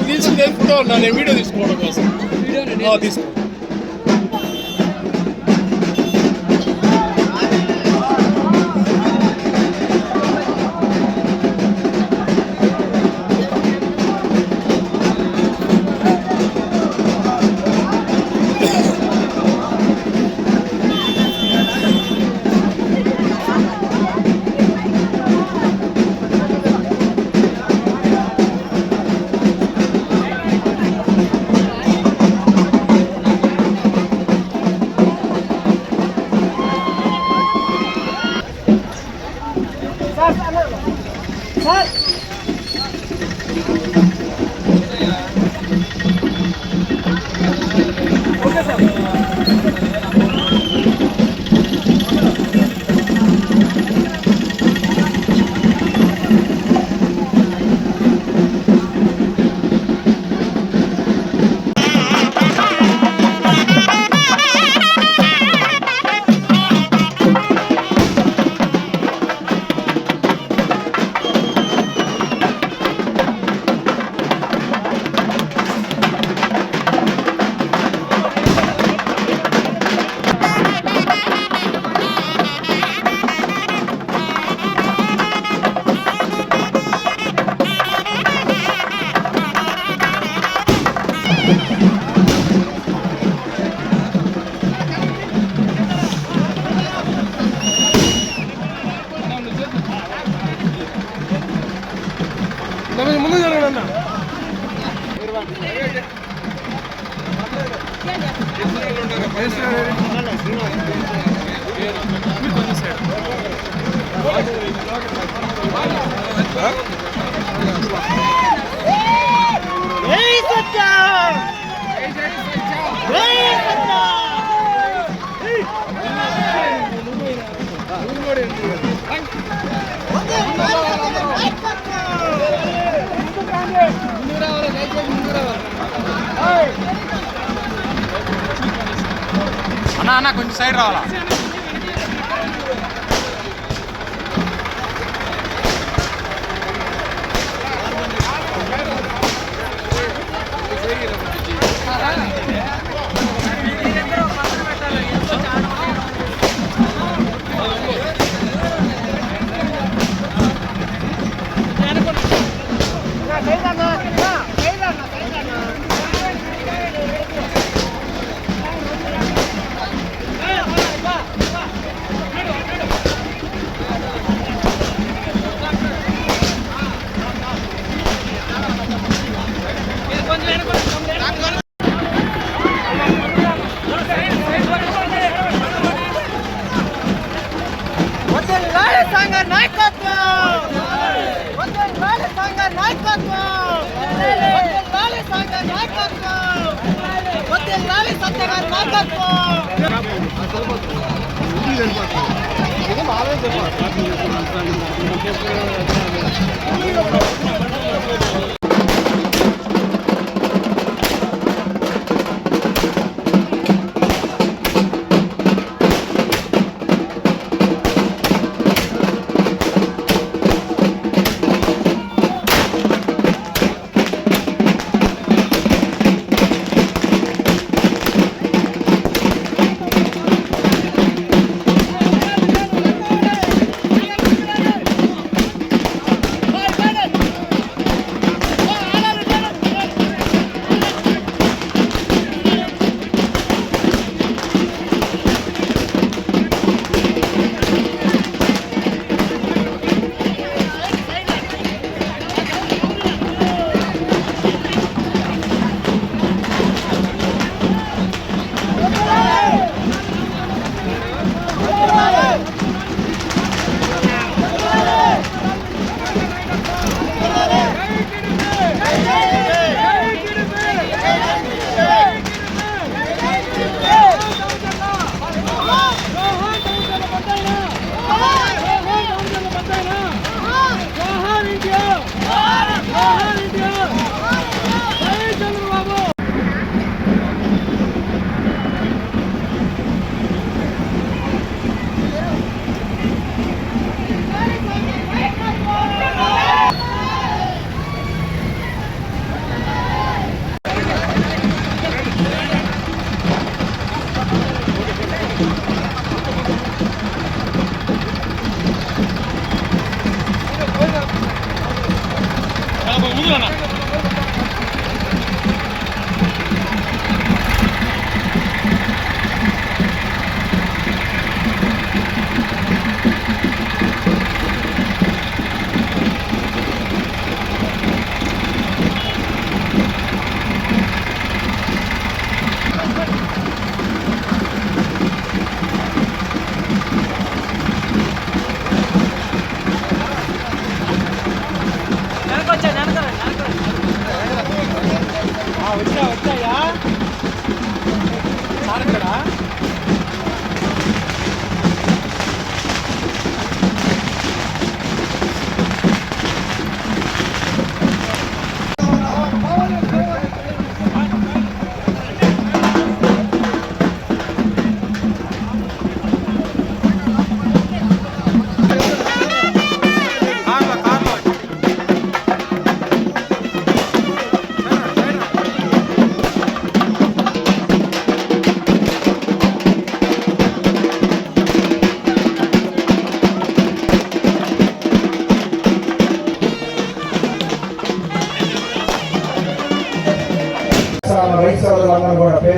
తీసుకుని నేను వీడియో తీసుకోవడం కోసం తీసుకో. ముందు జరగండి అన్న కొంచెం సైడ్ రావాలా.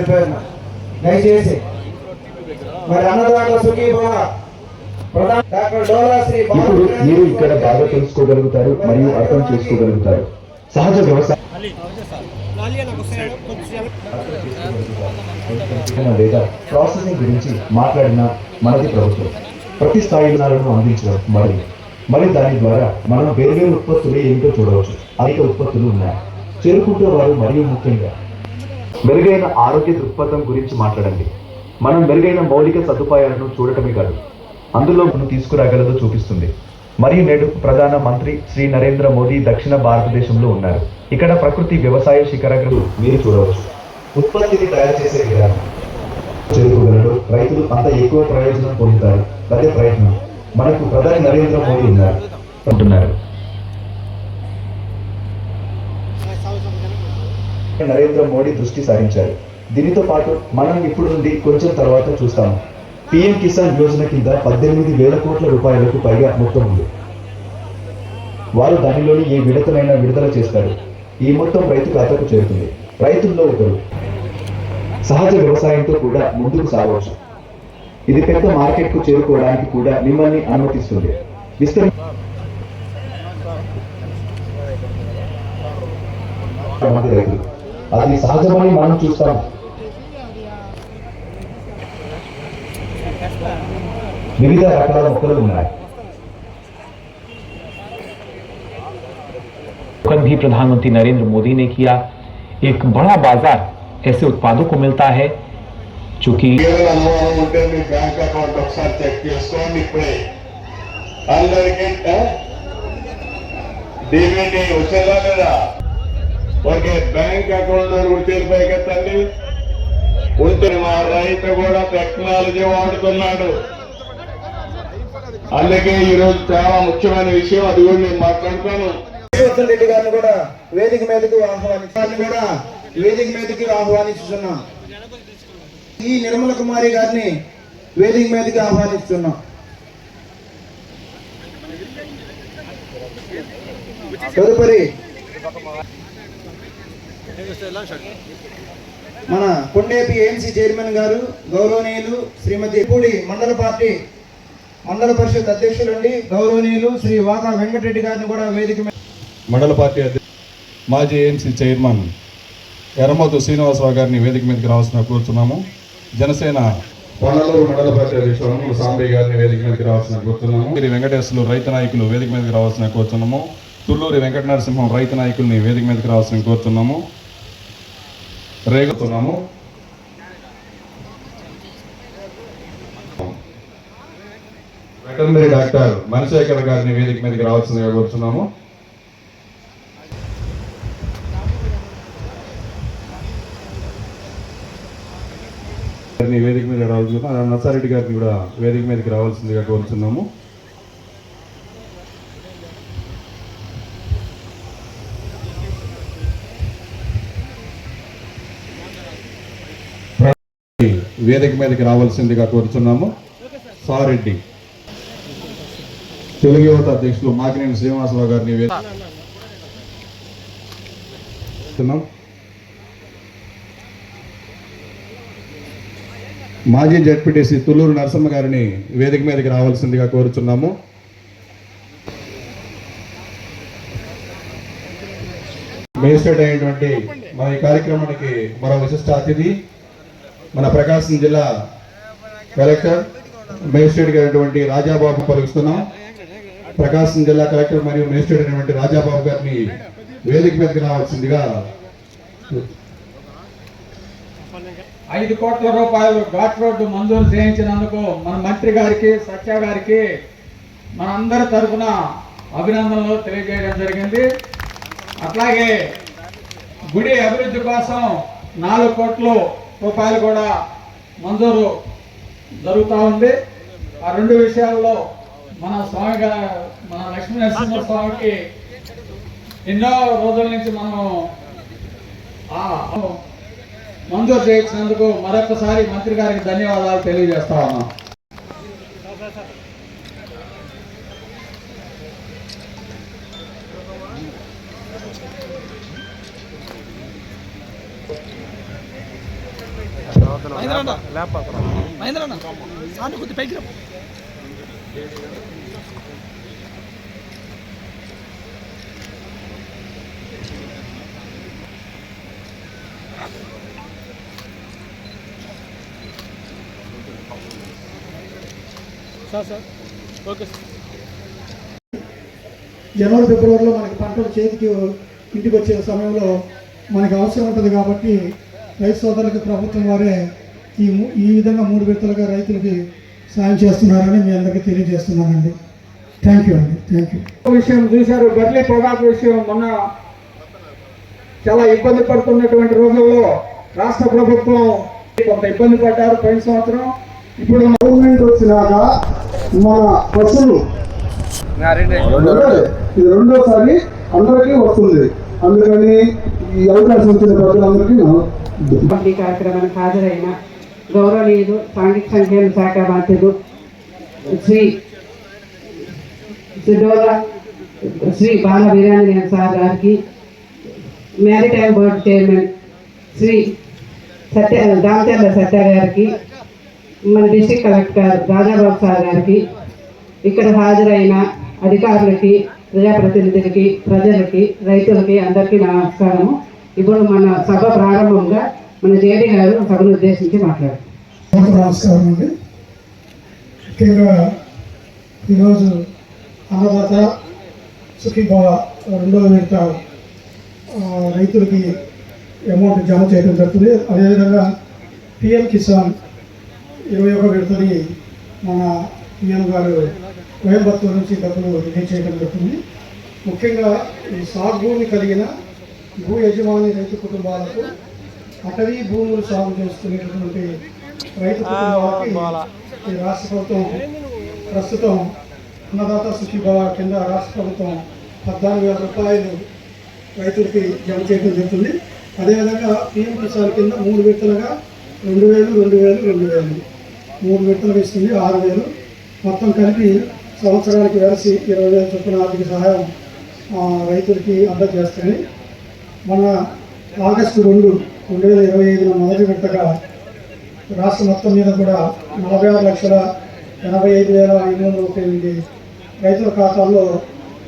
పేరున దయచేసి మరి అన్నదాత సుఖీభవ ప్రధాన డాక్టర్ డోలా శ్రీ ఇప్పుడు మీరు ఇక్కడ బాగా తెలుసుకోగలుగుతారు మరియు అర్థం చేసుకోగలుగుతారు. సహజ వ్యవసాయం లేదా ప్రాసెసింగ్ గురించి మాట్లాడిన మనది ప్రభుత్వం ప్రతి స్థాయిలను అందించడం మరియు దాని ద్వారా మనం వేర్వేరు ఉత్పత్తులు ఏమిటో చూడవచ్చు. అనేక ఉత్పత్తులు ఉన్నాయి. చేరుకుంటే వారు మరియు ముఖ్యంగా మెరుగైన ఆరోగ్య దృక్పథం గురించి మాట్లాడండి. మనం మెరుగైన మౌలిక సదుపాయాలను చూడటమే కాదు, అందులో మనం తీసుకురాగలదో చూపిస్తుంది. మరియు నేడు ప్రధాన మంత్రి శ్రీ నరేంద్ర మోదీ దక్షిణ భారతదేశంలో ఉన్నారు. ఇక్కడ ప్రకృతి వ్యవసాయ శిఖరాగ్రాలు మీరు చూడవచ్చు. ఉత్పత్తిని తయారు చేసే విధానం చేరుకోగలడు. రైతులు అంత ఎక్కువ ప్రయోజనం పొందుతారు. అదే ప్రయత్నం మనకు ప్రధాని నరేంద్ర మోదీ ఉన్నారు అంటున్నారు. నరేంద్ర మోడీ దృష్టి సారించారు. దీనితో పాటు మనం ఇప్పుడు నుండి కొంచెం తర్వాత చూస్తాము. పిఎం కిసాన్ యోజన కింద 18,000 కోట్ల రూపాయలకు పైగా మొత్తం ఉంది. వారు దానిలోని ఏ విడతనైనా విడుదల చేస్తారు. ఈ మొత్తం రైతు ఖాతాకు చేరుతుంది. రైతుల్లో ఒకరు సహజ వ్యవసాయంతో కూడా ముందుకు సాగవచ్చు. ఇది పెద్ద మార్కెట్కు చేరుకోవడానికి కూడా మిమ్మల్ని అనుమతిస్తుంది. రైతులు అది సహజమని మనం చూస్తాము. వివిధ రకాల మొక్కలు ఉన్నాయి. भी प्रधानमंत्री नरेंद्र मोदी ने किया। एक बड़ा बाजार ऐसे उत्पादों को मिलता है जो कि బ్యాంక్ అకౌంట్ ఒకసారి చెక్ చేసుకోండి. ఇప్పుడే అందరికీ డీబీటీ వచ్చేదా లేదా? ఓకే, బ్యాంక్ అకౌంట్ గుర్తింపై కదండి ఉంటే మా రైతు కూడా టెక్నాలజీ వాడుతున్నాడు. అందుకే ఈరోజు చాలా ముఖ్యమైన విషయం, అది కూడా నేను మాట్లాడతాను. రెడ్డి గారిని కూడా వేదిక మీదకి ఆహ్వానిస్తున్నాం. ఈ నిర్మల కుమారి గారిని వేదిక మీదకి ఆహ్వానిస్తున్నాం. తదుపరి మన కొండేపి ఏఎంసీ చైర్మన్ గారు గౌరవనీయులు శ్రీమతి పూడి మండల పరిషత్ అధ్యక్షులండి గౌరవనీయులు శ్రీ వాకా వెంకటరెడ్డి గారిని కూడా వేదిక మండల పార్టీ మాజీ ఏఎంసీ చైర్మన్ ఎర్రమోతు శ్రీనివాసరావు గారిని వేదిక మీదకి రావాల్సిన కోరుతున్నాము. జనసేన పొన్నలూరు మండల పార్టీ అధ్యక్షులు సాంబయ్య గారిని వేదిక మీదకి రావాల్సిన కోరుతున్నాము. వెంకటేశ్వర్లు రైతు నాయకులు వేదిక మీదకి రావాల్సిన కోరుతున్నాము. తుళ్ళూరి వెంకట నరసింహం రైతు నాయకుల్ని వేదిక మీదకి రావాల్సిన కోరుతున్నాము. రేగుతున్నాము. వెటర్నరీ డాక్టర్ మణిశేఖర్ గారిని వేదిక మీదకి రావాల్సిందిగా కోరుతున్నాము. వేదిక మీద రావాల్సిన నర్సారెడ్డి గారిని కూడా వేదిక మీదకి రావాల్సిందిగా కోరుతున్నాము. వేదిక మీదకి రావాల్సిందిగా కోరుతున్నాము. సారెడ్డి తెలుగు యువత అధ్యక్షులు మాకినేని శ్రీనివాసరావు గారిని మాజీ జడ్పీటీసీ తుళ్ళూరు నరసమ్మ గారిని వేదిక మీదకి రావాల్సిందిగా కోరుచున్నాము. మేజిస్ట్రేట్ అయినటువంటి మన ఈ కార్యక్రమానికి మరో విశిష్ట అతిథి మన ప్రకాశం జిల్లా కలెక్టర్ మేజిస్ట్రేట్ అయినటువంటి రాజాబాబు పలుకుతున్నాం. ప్రకాశం జిల్లా కలెక్టర్ మరియు మేజిస్ట్రేట్ అయినటువంటి రాజాబాబు గారిని వేదిక మీదకి రావాల్సిందిగా 5 కోట్ల రూపాయలు ఘాట్ రోడ్డు మంజూరు చేయించినందుకు మన మంత్రి గారికి సత్య గారికి మనందరి తరఫున అభినందనలు తెలియజేయడం జరిగింది. అట్లాగే గుడి అభివృద్ధి కోసం 4 కోట్ల రూపాయలు కూడా మంజూరు జరుగుతూ ఉంది. ఆ 2 విషయాల్లో మన లక్ష్మీ నరసింహ స్వామికి ఎన్నో రోజుల నుంచి మనం మంజూరు చేయించినందుకు మరొకసారి మంత్రి గారికి ధన్యవాదాలు తెలియజేస్తా ఉన్నాం. జనవరి ఫిబ్రవరిలో మనకి పంటలు చేతికి ఇంటికి వచ్చే సమయంలో మనకి అవసరం ఉంటుంది కాబట్టి రైతు సోదరులకు ప్రభుత్వం వారే ఈ విధంగా 3 విడతలుగా రైతులకి సాయం చేస్తున్నారని మీ అందరికీ తెలియజేస్తున్నానండి. థ్యాంక్ యూ అండి. Thank you. విషయం చూశారు, బర్లీ పొగాకు విషయం మొన్న చాలా ఇబ్బంది పడుతున్నటువంటి రోజుల్లో రాష్ట్ర ప్రభుత్వం కొంత ఇబ్బంది పడ్డారు పోయిన సంవత్సరం. ఇప్పుడు గవర్నమెంట్ వచ్చినాక మన బస్సులు ఇది రెండోసారి అందరికీ వస్తుంది. అందుకని ఈ అవకాశం వచ్చిన ప్రజలందరికీ ఈ కార్యక్రమానికి హాజరైన గౌరవనీయులు సాంఘిక సంక్షేమ శాఖ మంత్రులు శ్రీ బాల వీరాంజనేయ సార్ గారికి, maritime board chairman Shri Damacharla Satya గారికి, మన డిస్ట్రిక్ట్ కలెక్టర్ రాజాబాబు సార్ గారికి, ఇక్కడ హాజరైన అధికారులకి, ప్రజాప్రతినిధులకి, ప్రజలకి, రైతులకి అందరికీ నమస్కారము. ఇప్పుడు మన సభ ప్రారంభంగా మన జేడీ గారు సభను ఉద్దేశించి మాట్లాడారు. నమస్కారం అండి. ముఖ్యంగా ఈరోజు అన్నదాత సుఖీభవ 2వ విడత రైతులకి అమౌంట్ జమ చేయడం జరుగుతుంది. అదేవిధంగా పిఎం కిసాన్ 21వ విడతని మన పిఎం గారు కోయంబత్తూరు నుంచి డబ్బులు రిలీజ్ చేయడం జరుగుతుంది. ముఖ్యంగా ఈ సాగు భూమి కలిగిన భూ యజమాని రైతు కుటుంబాలకు, అటవీ భూములు సాగు చేసుకునేటటువంటి రైతు కుటుంబాలకి ఈ రాష్ట్ర ప్రభుత్వం ప్రస్తుతం అన్నదాత సుఖీభవ కింద రాష్ట్ర ప్రభుత్వం 14,000 రూపాయలు రైతులకి జమ చేయడం జరుగుతుంది. అదేవిధంగా పిఎం కిసాన్ కింద 3 విడతలుగా 2,000, 2,000, 2,000 3 విడతలుగా ఇస్తుంది 6,000. మొత్తం కలిపి సంవత్సరానికి వెరసి 20,000 చొప్పున ఆర్థిక సహాయం రైతులకి అందజేస్తుంది. మన ఆగస్టు 2, 2025 మొదటి విడతగా రాష్ట్ర మొత్తం మీద కూడా 46,85,538 రైతుల ఖాతాల్లో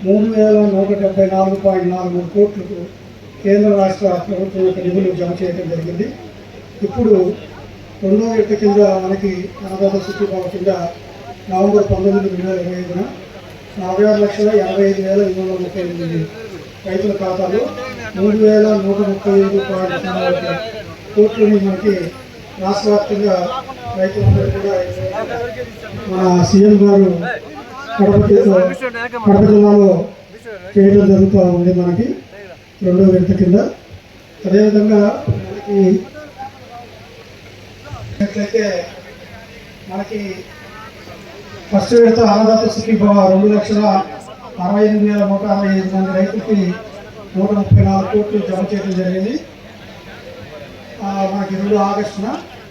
3,174.43 కోట్లకు కేంద్ర రాష్ట్ర ప్రభుత్వం యొక్క నిధులు జమ చేయడం జరిగింది. ఇప్పుడు 2వ విడత కింద మనకి అన్నదాత సుఖీభవ కింద నవంబర్ 19, 2025 46,85,838 రైతుల ఖాతాలో 3,135.01 కోట్లని మనకి రాష్ట్ర వ్యాప్తంగా రైతులందరూ కూడా మన సీఎం గారు కడప జిల్లాలో చేయడం జరుగుతూ ఉంది మనకి 2వ విడత కింద. అదేవిధంగా మనకి ఫస్ట్ విడత అన్నదాత సుఖీభవ 2,68,165 మంది రైతులకి 134 కోట్లు జమ చేయడం జరిగింది మనకి 2 ఆగస్టున.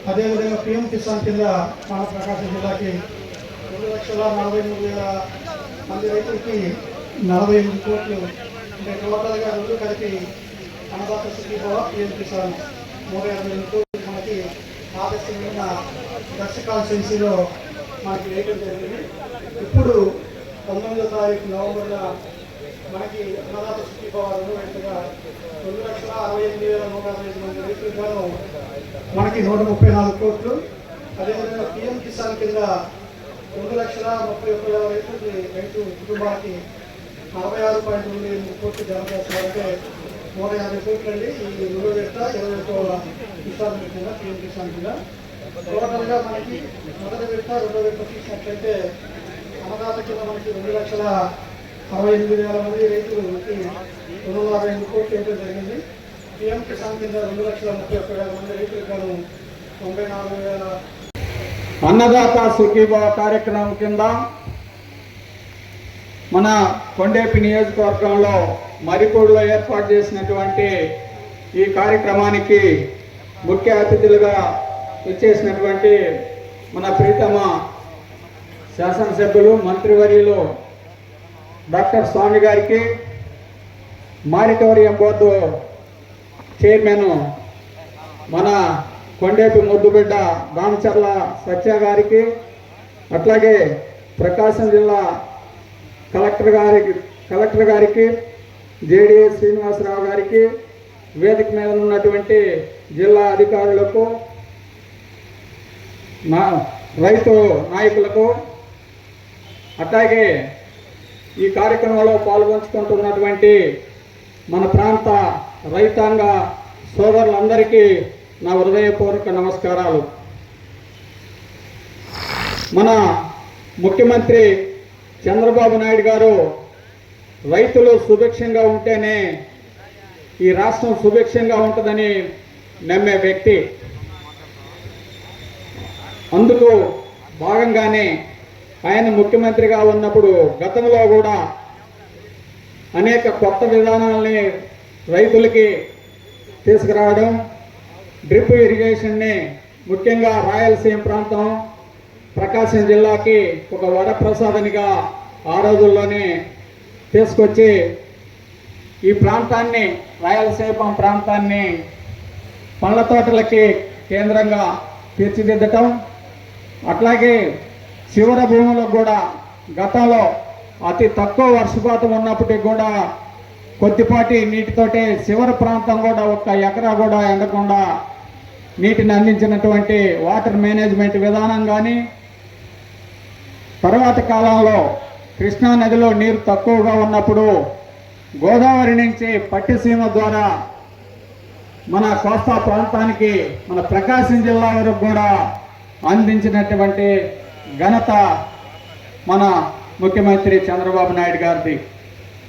అదేవిధంగా పిఎం కిసాన్ కింద మన ప్రకాశం జిల్లాకి 2,43,000 మంది రైతులకి 48 కోట్లు, అంటే టోటల్గా 2 కలిపి అన్నదాత సుఖీభవ పిఎం కిసాన్ 158 కోట్లు మనకి ఆగస్టు నెల దక్ష కాన్స్టిట్యున్సీలో మనకి వేయడం జరిగింది. ఇప్పుడు 19వ తారీఖు నవంబర్లో మనకి అన్నదాత సుఖీభవ 2వ విడతగా 2,68,165 మంది రైతులకు మనకి 134 కోట్లు. అదేవిధంగా పిఎం కిసాన్ కింద 2,31,000 రైతులకి రైతు కుటుంబాలకి 46.28 కోట్లు జమ చేస్తున్నారంటే 150 కోట్లు అండి. ఈ 2వ విడత 21వ కిసాన్ కింద పిఎం కిసాన్ కింద టోటల్గా మనకి మొదటి విడత 2వ విడత తీసినట్లయితే అన్నదాత కింద మనకి 2,68,000 మంది రైతులకి 250 కోట్లు ఇవ్వడం జరిగింది. పిఎం కిసాన్ కింద 2,31,000 మంది రైతులకు 94,000. అన్నదాత సుఖీభవ కార్యక్రమం కింద మన కొండేపి నియోజకవర్గంలో మరిపూడిలో ఏర్పాటు చేసినటువంటి ఈ కార్యక్రమానికి ముఖ్య అతిథులుగా ఇచ్చేసినటువంటి మన ప్రీతమ శాసనసభ్యులు మంత్రివర్యులు డాక్టర్ స్వామి గారికి, మారిటోరియం బోర్డు చైర్మన్ మన కొండేపి ముద్దుబిడ్డ దామచర్ల సత్య గారికి, అట్లాగే ప్రకాశం జిల్లా కలెక్టర్ గారికి జేడీఎస్ శ్రీనివాసరావు గారికి, వేదిక మీద ఉన్నటువంటి జిల్లా అధికారులకు, రైతు నాయకులకు, అట్లాగే ఈ కార్యక్రమంలో పాల్గొంచుకుంటున్నటువంటి మన ప్రాంత రైతాంగ సోదరులందరికీ నా హృదయపూర్వక నమస్కారాలు. మన ముఖ్యమంత్రి చంద్రబాబు నాయుడు గారు రైతులు సుభిక్షంగా ఉంటేనే ఈ రాష్ట్రం సుభిక్షంగా ఉంటుందని నమ్మే వ్యక్తి. అందుకు భాగంగానే ఆయన ముఖ్యమంత్రిగా ఉన్నప్పుడు గతంలో కూడా అనేక కొత్త విధానాలని రైతులకి తీసుకురావడం, డ్రిప్ ఇరిగేషన్ని ముఖ్యంగా రాయలసీమ ప్రాంతం ప్రకాశం జిల్లాకి ఒక వరప్రసాదనిగా ఆ రోజుల్లోనే తీసుకొచ్చి ఈ ప్రాంతాన్ని, రాయలసీమ ప్రాంతాన్ని పండ్ల తోటలకి కేంద్రంగా తీర్చిదిద్దటం, అట్లాగే శివర భూములకు కూడా గతంలో అతి తక్కువ వర్షపాతం ఉన్నప్పటికీ కూడా కొద్దిపాటి నీటితోటే శివర ప్రాంతం కూడా 1 ఎకరా కూడా ఎండకుండా నీటిని అందించినటువంటి వాటర్ మేనేజ్మెంట్ విధానం కానీ, తర్వాత కాలంలో కృష్ణా నదిలో నీరు తక్కువగా ఉన్నప్పుడు గోదావరి నుంచి పట్టిసీమ ద్వారా మన కోస్తా ప్రాంతానికి, మన ప్రకాశం జిల్లా వరకు కూడా అందించినటువంటి ఘనత మన ముఖ్యమంత్రి చంద్రబాబు నాయుడు గారిది.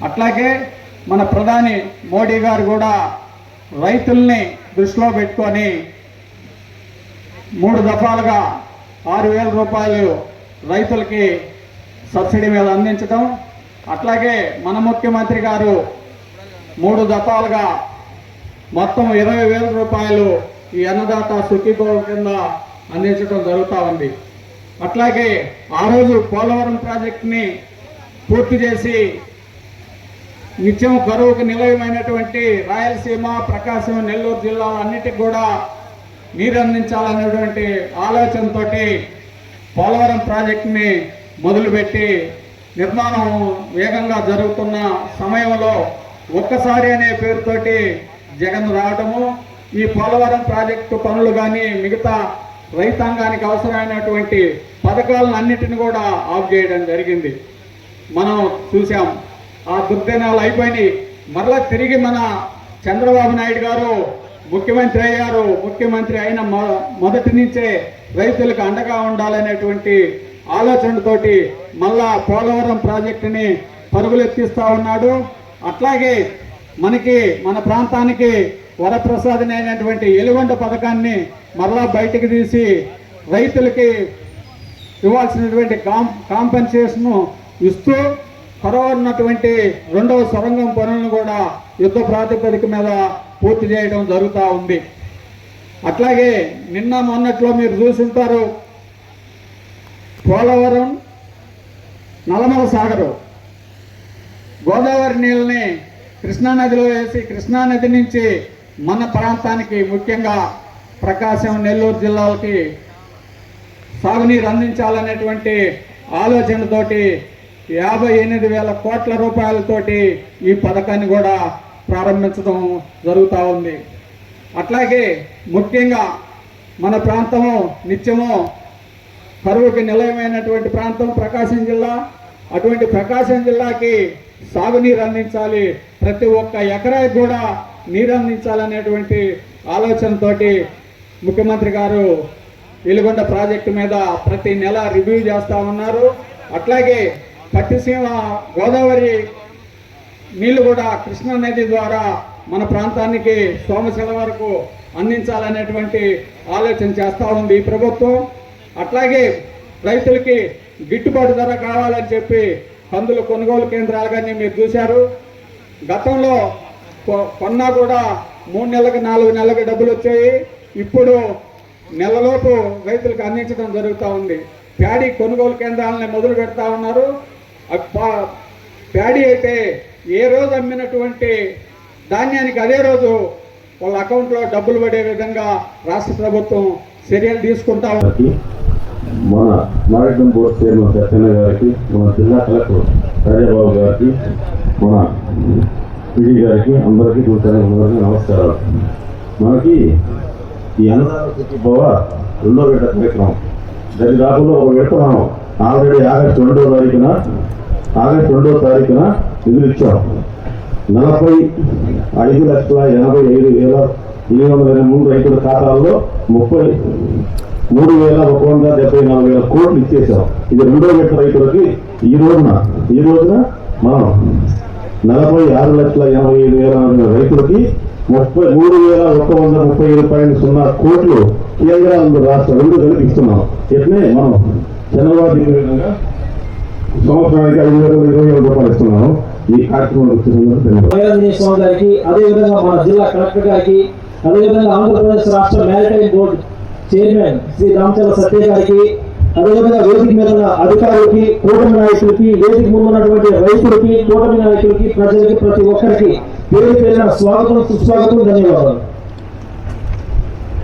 అట్లాగే మన ప్రధాని మోడీ గారు కూడా రైతుల్ని దృష్టిలో పెట్టుకొని 3 దఫాలుగా 6,000 రూపాయలు రైతులకి సబ్సిడీ మీద అందించడం, అట్లాగే మన ముఖ్యమంత్రి గారు 3 దఫాలుగా మొత్తం 20,000 రూపాయలు ఈ అన్నదాత సుఖీభవ కింద అందించడం జరుగుతూ ఉంది. అట్లాగే ఆ రోజు పోలవరం ప్రాజెక్టుని పూర్తి చేసి నిత్యం కరువుకు నిలయమైనటువంటి రాయలసీమ, ప్రకాశం, నెల్లూరు జిల్లాలన్నిటికి కూడా నీరు అందించాలనేటువంటి ఆలోచనతో పోలవరం ప్రాజెక్టుని మొదలుపెట్టి నిర్మాణం వేగంగా జరుగుతున్న సమయంలో ఒక్కసారి అనే పేరుతోటి జగన్ రావడము, ఈ పోలవరం ప్రాజెక్టు పనులు కానీ మిగతా రైతాంగానికి అవసరమైనటువంటి పథకాలను అన్నిటిని కూడా ఆఫ్ చేయడం జరిగింది. మనం చూసాం. ఆ దుర్దినాలు అయిపోయినాయి. మరలా తిరిగి మన చంద్రబాబు నాయుడు గారు ముఖ్యమంత్రి అయ్యారు. ముఖ్యమంత్రి అయిన మొదటి నుంచే రైతులకు అండగా ఉండాలనేటువంటి ఆలోచనతోటి మళ్ళా పోలవరం ప్రాజెక్టుని పరుగులెత్తిస్తూ ఉన్నాడు. అట్లాగే మన ప్రాంతానికి వరప్రసాదం అయినటువంటి ఎలుగొండ పథకాన్ని మరలా బయటకు తీసి రైతులకి ఇవ్వాల్సినటువంటి కాంపెన్సేషన్ ఇస్తూ ఉన్నటువంటి 2వ సొరంగం పనులను కూడా యుద్ధ ప్రాతిపదిక మీద పూర్తి చేయడం జరుగుతూ ఉంది. అట్లాగే నిన్న మొన్నట్లో మీరు చూసుంటారు, పోలవరం నల్లమల సాగరు గోదావరి నీళ్ళని కృష్ణానదిలో వేసి కృష్ణానది నుంచి మన ప్రాంతానికి ముఖ్యంగా ప్రకాశం, నెల్లూరు జిల్లాలకి సాగునీరు అందించాలనేటువంటి ఆలోచనతోటి 58,000 కోట్ల రూపాయలతోటి ఈ పథకాన్ని కూడా ప్రారంభించడం జరుగుతూ ఉంది. అట్లాగే ముఖ్యంగా మన ప్రాంతము నిత్యము కరువుకి నిలయమైనటువంటి ప్రాంతం ప్రకాశం జిల్లా. అటువంటి ప్రకాశం జిల్లాకి సాగునీరు అందించాలి, ప్రతి ఒక్క ఎకరాకి కూడా నీరు అందించాలనేటువంటి ఆలోచనతోటి ముఖ్యమంత్రి గారు వెలుగొండ ప్రాజెక్టు మీద ప్రతి నెల రివ్యూ చేస్తూ ఉన్నారు. అట్లాగే పట్టిసీమ గోదావరి నీళ్లు కూడా కృష్ణా నది ద్వారా మన ప్రాంతానికి సోమశిల వరకు అందించాలనేటువంటి ఆలోచన చేస్తూ ఉంది ఈ ప్రభుత్వం. అట్లాగే రైతులకి గిట్టుబాటు ధర కావాలని చెప్పి కందుల కొనుగోలు కేంద్రాలు కానీ మీరు చూశారు. గతంలో కొన్నా కూడా 3 నెలలకు 4 నెలలకు డబ్బులు వచ్చాయి. ఇప్పుడు నెలలోపు రైతులకు అందించడం జరుగుతూ ఉంది. ప్యాడీ కొనుగోలు కేంద్రాలని మొదలు పెడతా ఉన్నారు. ప్యాడీ అయితే ఏ రోజు అమ్మినటువంటి ధాన్యానికి అదే రోజు వాళ్ళ అకౌంట్లో డబ్బులు పడే విధంగా రాష్ట్ర ప్రభుత్వం చర్యలు తీసుకుంటా మన మారేడుమిల్లి బోర్డు చైర్మన్ సత్యన్న గారికి, మన జిల్లా కలెక్టర్ రాజాబాబు గారికి, మన పిడి గారికి, అందరికీ అందరికీ నమస్కారాలు. మనకి ఈ అన్నదాన సుఖీభవ రెండో విడత కార్యక్రమం దరిదాపులో ఒక విడత మనం ఆల్రెడీ ఆగస్టు 2వ తారీఖున నిధులు ఇచ్చాం. 45,85,823 రైతుల ఖాతాల్లో 33,174,000 కోట్లు ఇచ్చేసాం. ఇది రెండో విడత రైతులకి ఈ రోజున మనం 46,87,000 రైతులకి 33,130.0 కోట్లు కేంద్రం రాష్ట్రం రెండు కలిపి ఇస్తున్నాం. ఇట్లనే మనం చంద్రబాబు విధంగా సంవత్సరానికి 5,027 రూపాయలు ఇస్తున్నాము. ఈ కార్యక్రమం స్వామి గారికి, అదేవిధంగా మన జిల్లా కలెక్టర్ గారికి, అదేవిధంగా ఆంధ్రప్రదేశ్ రాష్ట్ర maritime board chairman Shri Ramachandra Satya గారికి, అదేవిధంగా వేదిక మీద ఉన్న అధికారులకి, కూటమి నాయకులకి, వేదిక ముందున్నటువంటి రైతులకి, కూటమి నాయకులకి, ప్రజలకి, ప్రతి ఒక్కరికి పేరు పేరున స్వాగతం, సుస్వాగతం, ధన్యవాదాలు.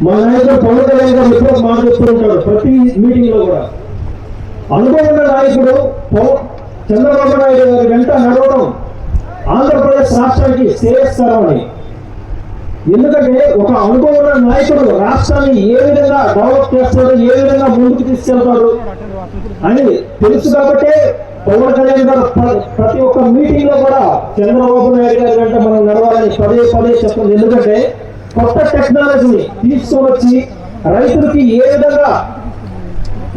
మా నాయకుడు పవన్ కళ్యాణ్ గారు ఎప్పుడో మాట చెప్తూ ఉంటాడు ప్రతి మీటింగ్ లో కూడా. అనుభవం ఉన్న నాయకుడు చంద్రబాబు నాయుడు గారి వెంట నడవడం ఆంధ్రప్రదేశ్ రాష్ట్రానికి శ్రేయస్కరం అని. ఎందుకంటే ఒక అనుభవం ఉన్న నాయకుడు రాష్ట్రాన్ని ఏ విధంగా డెవలప్ చేస్తాడు, ఏ విధంగా ముందుకు తీసుకెళ్తాడు అని తెలుసు. కాబట్టి పవన్ కళ్యాణ్ గారు ప్రతి ఒక్క మీటింగ్ లో కూడా చంద్రబాబు నాయుడు గారి వెంట మనం నడవాలని పదే చెప్తుంది. ఎందుకంటే కొత్త టెక్నాలజీని తీసుకొని వచ్చి రైతులకి ఏ విధంగా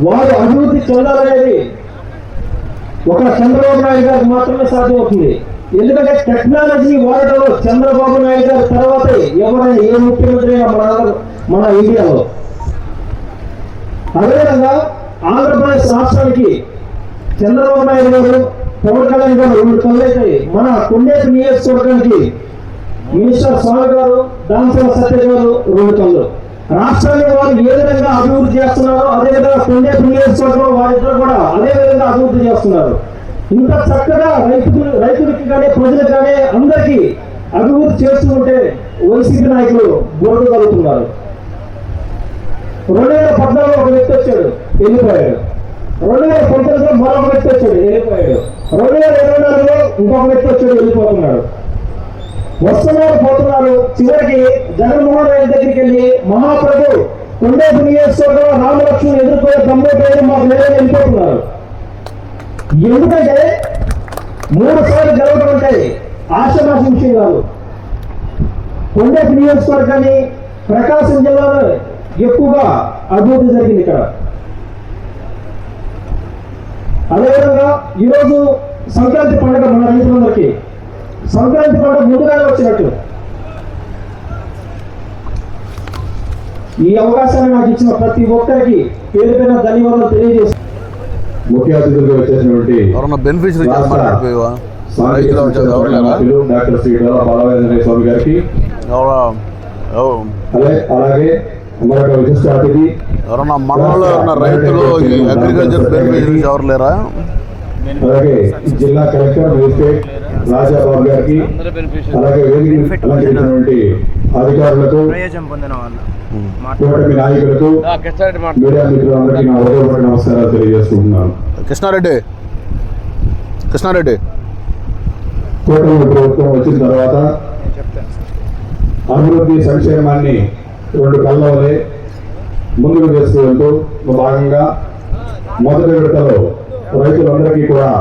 వారు అభివృద్ధి చెందాలనేది ఒక చంద్రబాబు నాయుడు గారికి మాత్రమే సాధ్యమవుతుంది. ఎందుకంటే టెక్నాలజీ వాడటంలో చంద్రబాబు నాయుడు గారి తర్వాతే ఎవరైనా ఏ ముఖ్యమంత్రి మన ఇండియాలో. అదేవిధంగా ఆంధ్రప్రదేశ్ రాష్ట్రానికి చంద్రబాబు నాయుడు గారు, పవన్ కళ్యాణ్ గారు రెండు కళ్ళైతే మన కొండేపు నియోజకవర్గానికి మినిస్టర్ స్వామి గారు, దామచల సత్య గారు రెండు కళ్ళు. రాష్ట్రాన్ని వారు ఏ విధంగా అభివృద్ధి చేస్తున్నారో అదేవిధంగా కొండేపు నియోజకవర్గంలో వారిద్దరు కూడా అదే విధంగా అభివృద్ధి చేస్తున్నారు. ఇంత చక్కగా రైతులకి కానీ ప్రజలకు కానీ అందరికీ అభివృద్ధి చేస్తూ ఉంటే వైసీపీ నాయకులు బోర్డు కలుగుతున్నారు. 2014లో ఒక వ్యక్తి వచ్చాడు, వెళ్ళిపోయాడు. 2019లో మరొక వ్యక్తి వచ్చాడు, వెళ్ళిపోయాడు. 2024లో ఇంకొక వ్యక్తి వచ్చాడు, వెళ్ళిపోతున్నాడు. వస్తున్నారు, పోతున్నారు. చివరికి జగన్మోహన్ రెడ్డి దగ్గరికి వెళ్ళి మహాప్రభు కొండేపు నియోజకవర్గంలో రామలక్ష్మణ్ ఎదుర్కొనే తమ్ముడు పేరు మాకు లేదని వెళ్ళిపోతున్నారు. ఎందుకంటే 3 సార్లు గెలవడం అంటే ఆశామాష విషయం కాదు. కొండేపు నియోజకవర్గాన్ని ప్రకాశం జిల్లాలో ఎక్కువగా అభివృద్ధి జరిగింది ఇక్కడ. అదేవిధంగా ఈరోజు సంక్రాంతి పండుగ మన రైతులందరికీ సంక్రాంతి పండుగ ముందుగానే వచ్చినట్టు. ఈ అవకాశాన్ని నాకు ఇచ్చిన ప్రతి ఒక్కరికి పేరు పేరున ధన్యవాదాలు తెలియజేస్తాను. ముఖ్య అతిథులుగా వచ్చేసినటువంటి డాక్టర్ శ్రీ డోలా బాలవేంద్రయ్య స్వామి గారికి, అలాగే మరొక విశిష్ట అతిథి రైతులు అగ్రికల్చర్ బెనిఫిషరీస్ ఎవరు లేరా, అలాగే జిల్లా కలెక్టర్ మేజిస్ట్రేట్ రాజాబాబు గారికి, అలాగే వేదిక అలంకరించినటువంటి అధికారులకు, కూటమి నాయకులకు, మీడియా మిత్రులందరికీ నా హృదయపూర్వక నమస్కారాలు తెలియజేసుకుంటున్నాను. కృష్ణారెడ్డి కూటమి ప్రభుత్వం వచ్చిన తర్వాత అభివృద్ధి సంక్షేమాన్ని 2 కళ్ళవలే ముందుకు తీసుకువెళ్తూ భాగంగా మొదటి విడతలో రైతులందరికీ కూడా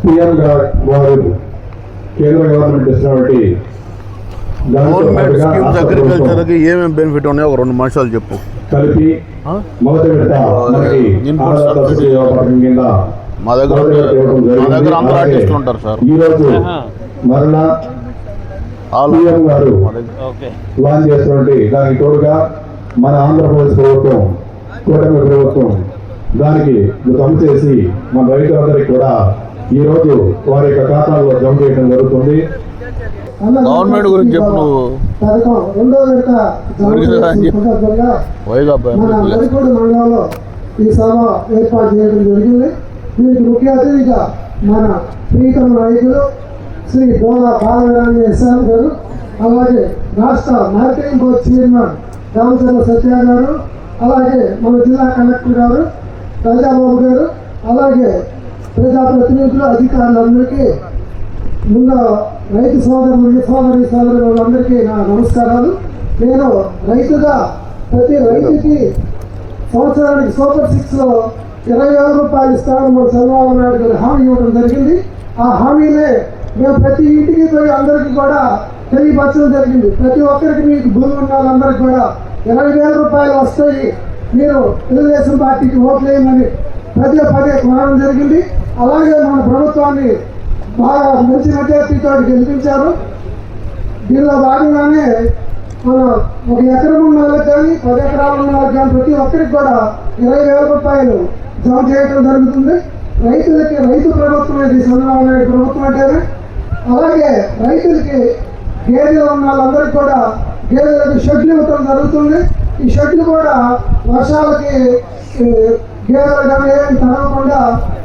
పిఎం వారు కేంద్ర గవర్నమెంట్ ఇచ్చినటువంటి అగ్రికల్చర్ కి ఏమేమి బెనిఫిట్ ఉన్నాయో ఒక 2 నిమిషాలు చెప్పు. కలిపి మొదటి విడత మనకి పథకం కింద మా దగ్గర అందరూ ఆర్టిస్టులు ఉంటారు సార్. ఈరోజు మరలా పిఎం గారు లాంచ్ చేసినటువంటి దానికి తోడుగా మన ఆంధ్రప్రదేశ్ ప్రభుత్వం, కూటమి ప్రభుత్వం దానికి జమ చేసి మన రైతులందరికీ కూడా ఈ రోజు వారి యొక్క ఖాతాల్లో జమ చేయడం జరుగుతుంది. గవర్నమెంట్ గురించి చెప్పు. నువ్వు పథకం రెండో విడత సందర్భంగా మన మరికోడు మండలంలో ఈ సభ ఏర్పాటు చేయడం జరిగింది. దీనికి ముఖ్య అతిథిగా మన ప్రీతమ నాయకులు శ్రీ డోలా బాలవేంద్రయ్య స్వామి గారు, అలాగే రాష్ట్ర మ్యారిటైమ్ బోర్డు చైర్మన్ రామచంద్ర సత్య గారు, అలాగే మన జిల్లా కలెక్టర్ గారు రాజాబాబు గారు, అలాగే ప్రజాప్రతినిధులు, అధికారులందరికీ, ముందు రైతు సోదరులందరికీ నా నమస్కారాలు. నేను రైతుగా ప్రతి రైతుకి సంవత్సరానికి సూపర్ 6లో 20,000 రూపాయలు ఇస్తామని మన చంద్రబాబు నాయుడు గారు హామీ ఇవ్వడం జరిగింది. ఆ హామీనే మేము ప్రతి ఇంటికి పోయి అందరికీ కూడా తెలియపరచడం జరిగింది. ప్రతి ఒక్కరికి మీకు భూమి ఉన్న వాళ్ళందరికీ కూడా 20,000 రూపాయలు వస్తాయి, మీరు తెలుగుదేశం పార్టీకి ఓట్లు వేయమని పదే కోరడం జరిగింది. అలాగే మన ప్రభుత్వాన్ని బాగా మంచి మెజార్టీతో గెలిపించారు. దీనిలో భాగంగానే మన 1 ఎకరం ఉన్న వాళ్ళకి కానీ 10 ఎకరాలు ఉన్న వాళ్ళకి కానీ ప్రతి ఒక్కరికి కూడా 20,000 రూపాయలు జమ చేయడం జరుగుతుంది. రైతులకి రైతు ప్రభుత్వం ఇది చంద్రబాబు నాయుడు ప్రభుత్వం అంటేనే. అలాగే రైతులకి గేదెలు ఉన్న వాళ్ళందరికీ కూడా గేదెలకు షెడ్లు ఇవ్వడం జరుగుతుంది. ఈ షెడ్లు కూడా వర్షాలకి గేదెలు కానీ ఏమి తడవకుండా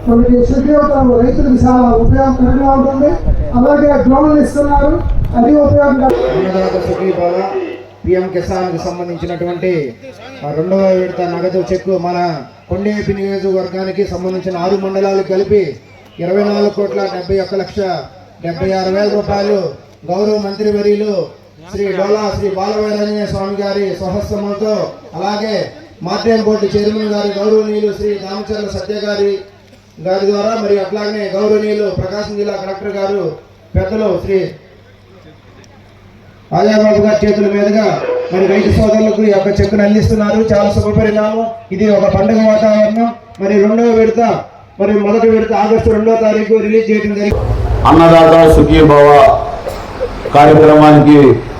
మనకి షెడ్లు ఇవ్వడం రైతులకు చాలా ఉపయోగకరంగా ఉంటుంది. అలాగే డ్రోన్లు ఇస్తున్నారు, అది ఉపయోగకరం. పిఎం కిసాన్కి సంబంధించినటువంటి 2వ విడత నగదు చెక్కు మన కొండేపి నియోజకవర్గానికి సంబంధించిన 6 మండలాలకు కలిపి 24,71,76,000 రూపాయలు గౌరవ మంత్రివర్యులు శ్రీ డోలా శ్రీ బాలవీరాంజనేయ స్వామి గారి స్వహస్తములతో, అలాగే మార్టైమ్ బోర్డు చైర్మన్ గారి గౌరవనీయులు శ్రీ రామచంద్ర సత్య గారి ద్వారా, మరియు అట్లాగనే గౌరవనీయులు ప్రకాశం జిల్లా కలెక్టర్ గారు పెద్దలు శ్రీ రాజాబాబు గారి చేతుల మీదుగా మరి రైతు సోదరులకు ఈ యొక్క చెక్కును అందిస్తున్నారు. చాలా శుభపరిణామం. ఇది ఒక పండుగ వాతావరణం. మరి 2వ విడత మరి మొదటి విడత ఆగస్టు 2వ తారీఖు రిలీజ్ చేయడం జరిగింది. అన్నదాత సుఖీభవ కార్యక్రమానికి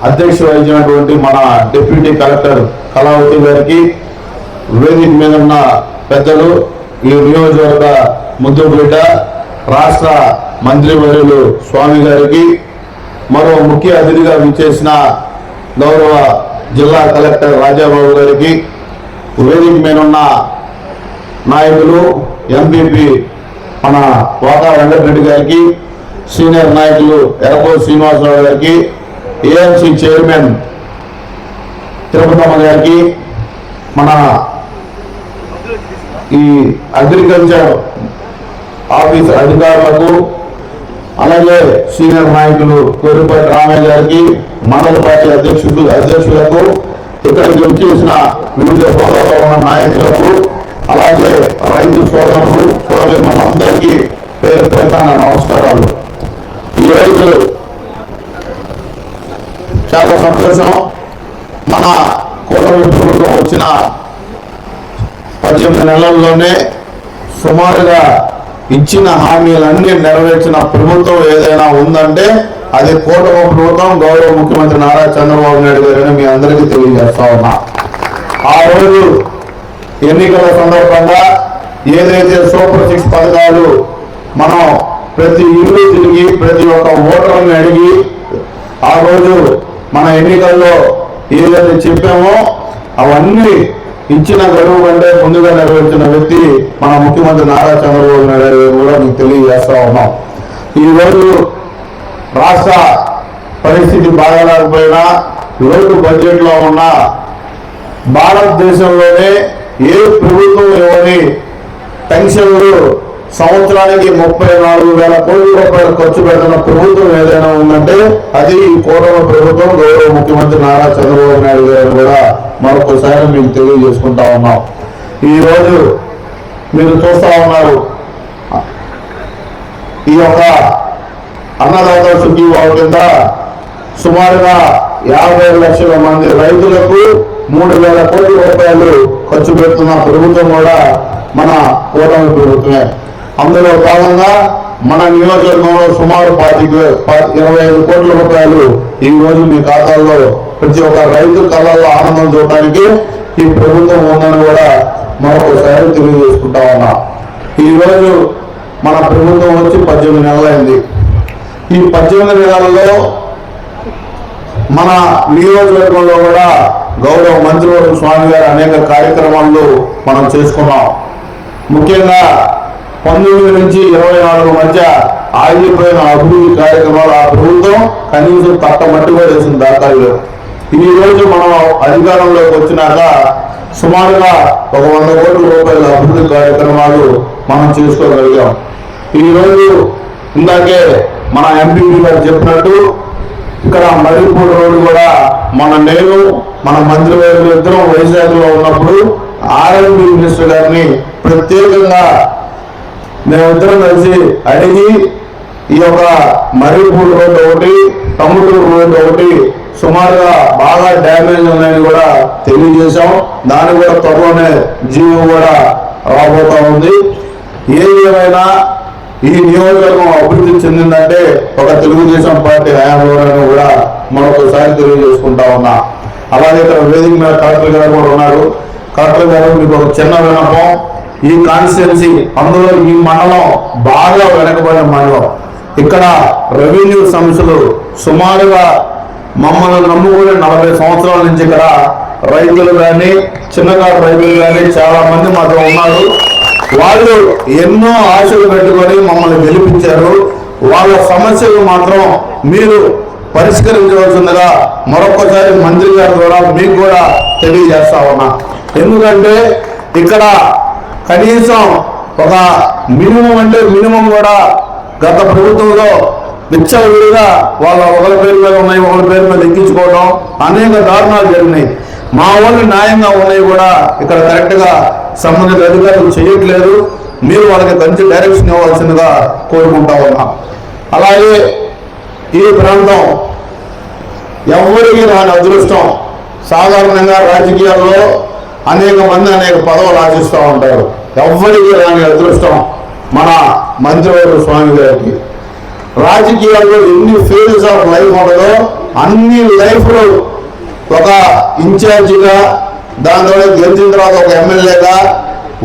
అధ్యక్ష వహించినటువంటి మన డిప్యూటీ కలెక్టర్ కళావతి గారికి, వేదిక మీద ఉన్న పెద్దలు, ఈ నియోజకవర్గ ముద్దు బిడ్డ రాష్ట్ర మంత్రివర్యులు స్వామి గారికి, మరో ముఖ్య అతిథిగా విచ్చేసిన గౌరవ జిల్లా కలెక్టర్ రాజాబాబు గారికి, వేదిక మీద ఉన్న నాయకులు ఎంపీపీ మన వాకా వెంకటరెడ్డి గారికి, సీనియర్ నాయకులు ఎర్రపో శ్రీనివాసరావు గారికి, ఏఎంసీ చైర్మన్ తిరుపతమ్మ గారికి, మన ఈ అగ్రికల్చర్ ఆఫీస్ అధికారులకు, అలాగే సీనియర్ నాయకులు కోరిపాటి రామయ్య గారికి, మండల పార్టీ అధ్యక్షులకు, ఇక్కడికి వచ్చేసిన వివిధ హోదాలో ఉన్న నాయకులకు, అలాగే రైతు సోదరులు అందరికీ పేరు పేరున నమస్కారాలు. ఈరోజు చాలా సంతోషం. మన కూటమి ప్రభుత్వం వచ్చిన 18 నెలల్లోనే సుమారుగా ఇచ్చిన హామీలన్నీ నెరవేర్చిన ప్రభుత్వం ఏదైనా ఉందంటే అది కూటమి ప్రభుత్వం, గౌరవ ముఖ్యమంత్రి నారా చంద్రబాబు నాయుడు గారని మీ అందరికీ తెలియజేస్తా ఉన్నా. ఆ రోజు ఎన్నికల సందర్భంగా ఏదైతే సూపర్ 6 పథకాలు మనం ప్రతి ఇల్లు తిరిగి ప్రతి ఒక్క ఓటర్ని అడిగి ఆ రోజు మన ఎన్నికల్లో ఏదైతే చెప్పామో అవన్నీ ఇచ్చిన గడువు కంటే ముందుగా నెరవేర్చిన వ్యక్తి మన ముఖ్యమంత్రి నారా చంద్రబాబు నాయుడు గారు కూడా మీకు తెలియజేస్తా ఉన్నాం. ఈరోజు రాష్ట్ర పరిస్థితి బాగాలేకపోయినా, లోటు బడ్జెట్లో ఉన్న భారతదేశంలోనే ఏ ప్రభుత్వం ఇవ్వని పెన్షన్లు సంవత్సరానికి 34,000 కోట్ల రూపాయలు ఖర్చు పెడుతున్న ప్రభుత్వం ఏదైనా ఉందంటే అది ఈ కూటమి ప్రభుత్వం, గౌరవ ముఖ్యమంత్రి నారా చంద్రబాబు నాయుడు గారు కూడా మరొకసారి మీకు తెలియజేసుకుంటా ఉన్నాం. ఈరోజు మీరు చూస్తా ఉన్నారు, ఈ యొక్క అన్నదాత సుఖీభావ కింద సుమారుగా 55 లక్షల మంది రైతులకు 3,000 కోట్ల రూపాయలు ఖర్చు పెడుతున్న ప్రభుత్వం కూడా మన కూటమి ప్రభుత్వమే. అందులో భాగంగా మన నియోజకవర్గంలో సుమారు 25 కోట్ల రూపాయలు ఈ రోజు మీ ఖాతాల్లో ప్రతి ఒక్క రైతు కళ్ళల్లో ఆనందం చూడటానికి ఈ ప్రభుత్వం ఉందని కూడా మరొకసారి తెలియజేసుకుంటా ఉన్నా. ఈరోజు మన ప్రభుత్వం వచ్చి 18 నెలలైంది. ఈ 18 నెలలలో మన నియోజకవర్గంలో కూడా గౌరవ మంత్రివర్గ స్వామి గారు అనేక కార్యక్రమాలు మనం చేసుకున్నాం. ముఖ్యంగా 19 నుంచి 24 మధ్య ఆగిపోయిన అభివృద్ధి కార్యక్రమాలు ఆ ప్రభుత్వం కనీసం తట్టమట్టుగా వేసిన దాఖలు. ఈ రోజు మనం అధికారంలోకి వచ్చినాక సుమారుగా ఒక 100 కోట్ల రూపాయల అభివృద్ధి కార్యక్రమాలు మనం చేసుకోగలిగాం. ఈ రోజు ఇందాకే మన ఎంపీ గారు చెప్పినట్టు ఇక్కడ మరిపూడి రోడ్డు కూడా నేను మన మంత్రివర్యులు ఇద్దరం వైజాగ్లో ఉన్నప్పుడు ఆర్ఎండ్బి మినిస్టర్ గారిని ప్రత్యేకంగా మేమిద్దరం కలిసి అడిగి ఈ యొక్క మరిపూడి రోడ్డు ఒకటి, టముటూరు రోడ్డు ఒకటి సుమారుగా బాగా డ్యామేజ్ ఉన్నాయని కూడా తెలియజేశాం. దానికి కూడా త్వరలోనే జీవో కూడా రాబోతా ఉంది. ఏదేమైనా ఈ నియోజకవర్గం అభివృద్ధి చెందిందంటే ఒక తెలుగుదేశం పార్టీ హయాంలోనే కూడా మరొకసారి తెలియజేసుకుంటా ఉన్నా. అలాగే ఇక్కడ వేదిక మీద కలెక్టర్ గారు కూడా ఉన్నారు. కలెక్టర్ గారు, మీకు ఒక చిన్న విన్నపం. ఈ కాన్స్టిట్యున్సీ, అందులో ఈ మండలం బాగా వెనకబడిన మండలం. ఇక్కడ రెవెన్యూ సమస్యలు సుమారుగా మమ్మల్ని నమ్ముకునే 40 సంవత్సరాల నుంచి ఇక్కడ రైతులు కానీ చిన్నకారు రైతులు కానీ చాలా మంది మాతో ఉన్నారు. వాళ్ళు ఎన్నో ఆశలు పెట్టుకొని మమ్మల్ని గెలిపించారు. వాళ్ళ సమస్యలు మాత్రం మీరు పరిష్కరించవలసిందిగా మరొకసారి మంత్రి గారి ద్వారా మీకు కూడా తెలియజేస్తా ఉన్నా. ఎందుకంటే ఇక్కడ కనీసం ఒక మినిమం అంటే మినిమం కూడా గత ప్రభుత్వంలో విచ్చలవిడిగా వాళ్ళ ఒకరి పేరు మీద ఉన్నాయి, ఒకరి పేరు మీద ఎక్కించుకోవడం అనేక దారుణాలు జరిగినాయి. మా వాళ్ళు న్యాయంగా ఉన్నాయి కూడా ఇక్కడ కరెక్ట్గా సంబంధిత అధికారులు చేయట్లేదు. మీరు వాళ్ళకి మంచి డైరెక్షన్ ఇవ్వాల్సిందిగా కోరుకుంటా ఉన్నాం. అలాగే ఈ ప్రాంతం ఎవరికి రాని అదృష్టం. సాధారణంగా రాజకీయాల్లో అనేక మంది అనేక పదవులు ఆశిస్తూ ఉంటారు. ఎవరికి రాని అదృష్టం మన మంత్రివర్యులు స్వామి గారికి. రాజకీయాల్లో ఎన్ని ఫేజెస్ ఆఫ్ లైఫ్ ఉండదో అన్ని లైఫ్లు ఒక ఇన్ఛార్జిగా, దాని ద్వారా గెలిచిన తర్వాత ఒక ఎమ్మెల్యేగా,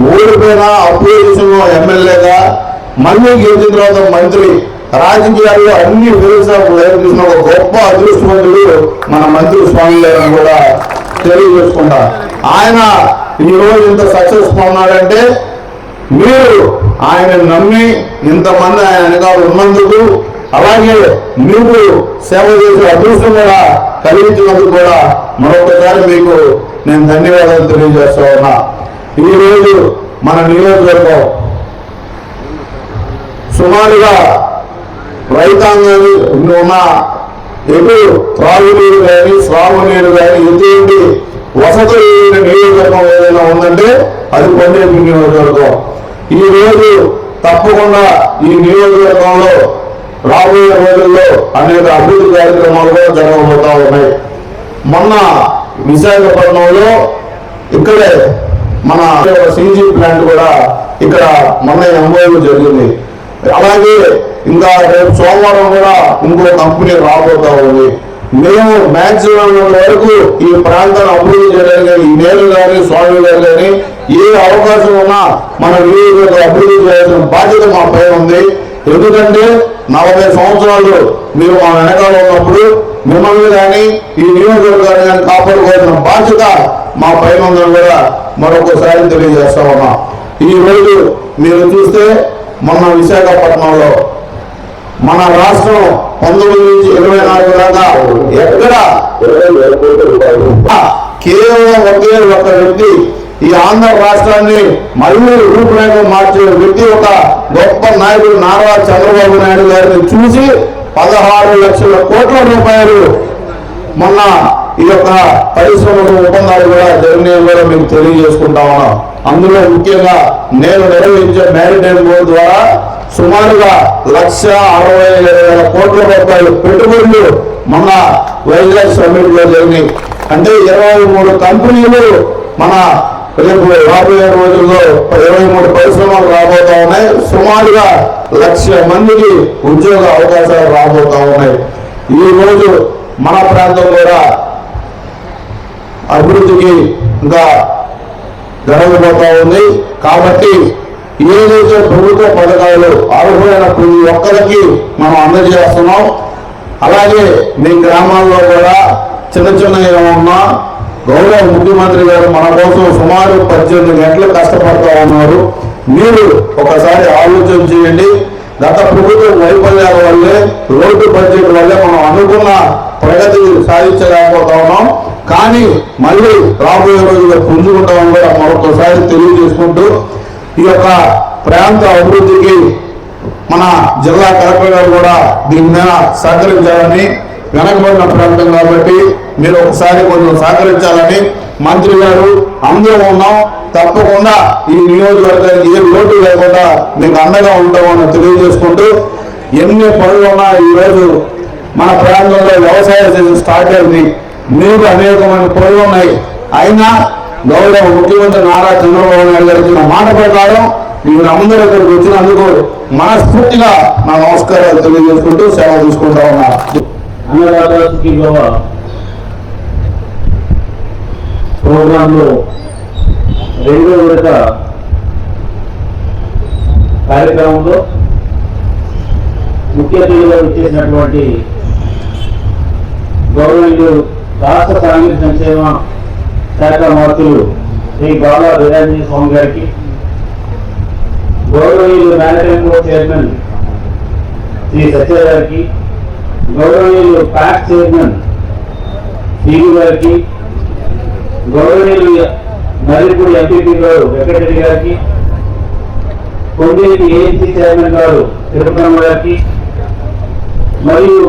ఓడిపోయిన అపోజిషన్ ఎమ్మెల్యేగా, మళ్ళీ గెలిచిన తర్వాత మంత్రి, రాజకీయాల్లో అన్ని ఫేజెస్ ఆఫ్ లైఫ్ చూసిన ఒక గొప్ప అదృష్టవంతుడు మన మంత్రి స్వామి గారిని కూడా తెలియజేసుకుంటా. ఆయన ఈరోజు ఇంత సక్సెస్ఫుల్ ఉన్నాడంటే మీరు ఆయన నమ్మి ఇంతమంది ఆయన వెనకాల ఉన్నందుకు, అలాగే మీకు సేవ చేసే అదృష్టం కూడా కలిగించినందుకు కూడా మరొకసారి మీకు నేను ధన్యవాదాలు తెలియజేస్తా ఉన్నా. ఈరోజు మన నియోజకవర్గం సుమారుగా రైతాంగాన్ని ఉన్న ఎటు త్రాగునీరు కానీ సాగునీరు కానీ ఎటువంటి వసతులు నియోజకవర్గం ఏదైనా ఉందంటే అది కొండేపి నియోజకవర్గం. ఈ రోజు తప్పకుండా ఈ నియోజకవర్గంలో రాబోయే రోజుల్లో అనేక అభివృద్ధి కార్యక్రమాలు కూడా జరగబోతా ఉన్నాయి. మొన్న విశాఖపట్నంలో ఇక్కడే మన సీజీ ప్లాంట్ కూడా ఇక్కడ మొన్న ఎంఓయూ జరిగింది. అలాగే ఇంకా రేపు సోమవారం కూడా ఇంకో కంపెనీ రాబోతా ఉంది. మేము మ్యాక్సిమం వరకు ఈ ప్రాంతాన్ని అభివృద్ధి చేయడానికి ఈ నేరు కానీ స్వామి గారు కానీ ఏ అవకాశం ఉన్నా మన నియోజకవర్గం అభివృద్ధి చేయాల్సిన బాధ్యత మా పైన ఉంది. ఎందుకంటే 40 సంవత్సరాలు మీరు మా వెనకాల ఉన్నప్పుడు మిమ్మల్ని కానీ ఈ నియోజకవర్గాన్ని కానీ కాపాడుకోవాల్సిన బాధ్యత మా పైన ఉందని కూడా మరొకసారి తెలియజేస్తా ఉన్నా. ఈ రోజు మీరు చూస్తే మొన్న విశాఖపట్నంలో మన రాష్ట్రం 19 నుంచి 24 దాకా ఎక్కడ కేవలం ఒకే ఒక వ్యక్తి ఈ ఆంధ్ర రాష్ట్రాన్ని మళ్ళీ రూపురేఖ మార్చే వ్యక్తి ఒక గొప్ప నాయకుడు నారా చంద్రబాబు నాయుడు గారిని చూసి 16 లక్షల కోట్ల రూపాయలు మొన్న ఈ యొక్క పరిశ్రమల ఒప్పందాలు కూడా జరిగినాయి కూడా మీకు తెలియజేసుకుంటా ఉన్నాం. అందులో ముఖ్యంగా నేను నిర్వహించే మ్యారిటైమ్ బోర్డు ద్వారా సుమారుగా 1,65,000 కోట్ల రూపాయలు పెట్టుబడులు మొన్న వైజాగ్ సమ్మిట్ లో జరిగినాయి. అంటే 23 కంపెనీలు మన రేపు రాబోయే రోజుల్లో 23 పరిశ్రమలు రాబోతా ఉన్నాయి. సుమారుగా 1,00,000 మందికి ఉద్యోగ అవకాశాలు రాబోతా ఉన్నాయి. ఈ రోజు మన ప్రాంతం కూడా అభివృద్ధికి ఇంకా జరగబోతా ఉంది. కాబట్టి ఏదైతే ప్రభుత్వ పథకాలు అర్హులైన ప్రతి ఒక్కరికి మనం అందజేస్తున్నాం. అలాగే మీ గ్రామాల్లో కూడా చిన్న చిన్న ఏమన్నా గౌరవ ముఖ్యమంత్రి గారు మన కోసం సుమారు 18 గంటలు కష్టపడతా ఉన్నారు. మీరు ఒకసారి ఆలోచన చేయండి. గత ప్రభుత్వం వైఫల్యాల వల్లే, రోడ్డు బడ్జెట్ వల్లే మనం అనుకున్న ప్రగతి సాధించలేకపోతా ఉన్నాం. కానీ మళ్ళీ రాబోయే రోజుల్లో పుంజుకుంటామని కూడా మరొకసారి తెలియజేసుకుంటూ ఈ యొక్క ప్రాంత అభివృద్ధికి మన జిల్లా కలెక్టర్ గారు కూడా దీని మీద సహకరించాలని, వెనకబడిన ప్రాంతం కాబట్టి మీరు ఒకసారి కొంచెం సహకరించాలని మంత్రి గారు అందరూ ఉన్నాం. తప్పకుండా ఈ నియోజకవర్గానికి ఏ లోటు లేకుండా మీకు అండగా ఉంటామని తెలియజేసుకుంటూ, ఎన్ని పనులు ఉన్నా ఈరోజు మన ప్రాంతంలో వ్యవసాయ సీజన్ స్టార్ట్ అయింది. నీరు అనేకమైన పనులు ఉన్నాయి. అయినా గౌరవ ముఖ్యమంత్రి నారా చంద్రబాబు నాయుడు గారు ఇచ్చిన మాట ప్రకారం వీరందరూ ఇక్కడికి వచ్చినందుకు మనస్ఫూర్తిగా నా నమస్కారాలు తెలియజేసుకుంటూ సెలవు తీసుకుంటా ఉన్నా. ప్రోగ్రామ్ లో 2వ విడత కార్యక్రమంలో ముఖ్య అతిథిగా ఇచ్చేసినటువంటి గౌరవనీయులు రాష్ట్ర సాంఘిక సంక్షేమ శాఖ మంత్రులు శ్రీ బాలా వీరాంజనేయ స్వామి గారికి, గౌరవనీయులు మ్యారిటైమ్ బోర్డ్ చైర్మన్ శ్రీ సత్య గారికి, గౌరవనీయులు ప్యాక్ చైర్మన్ శ్రీను గారికి, గౌరవనీయులు నరేంద్రపూడి ఎంపీపీ గారు వెంకటరెడ్డి గారికి, కొండేటి ఏఎన్సీ చైర్మన్ గారు తిరుపతి గారికి, మరియు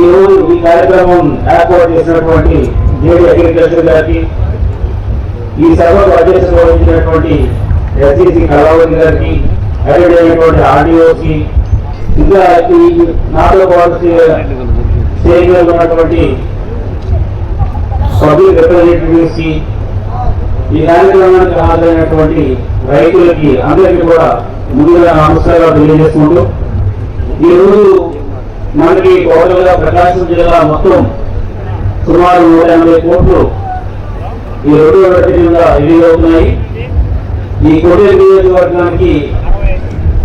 ఈ రోజు ఈ కార్యక్రమం ఏర్పాటు చేసినటువంటి జేడీ అగ్రికల్చర్ గారికి, ఈ సభకు అధ్యక్షత వహించినటువంటి ఎస్సీసీ కళావతి గారికి, అటెండ్ అయినటువంటి ఆర్డీఓకి, ఇంకా ఈ నాతో పాటు స్టేజ్ మీద ఉన్నటువంటి పబ్లిక్ రిప్రజెంటేటివ్స్ కి, ఈ కార్యక్రమానికి హాజరైనటువంటి రైతులకి అందరికీ కూడా ముందుగా నమస్కారాలు తెలియజేసుకుంటూ, ఈరోజు మనకి టోటల్ గా ప్రకాశం జిల్లా మొత్తం సుమారు 180 కోట్లు ఈ 2వ విడత కింద రిలీజ్ అవుతున్నాయి. ఈ కొడేరు నియోజకవర్గానికి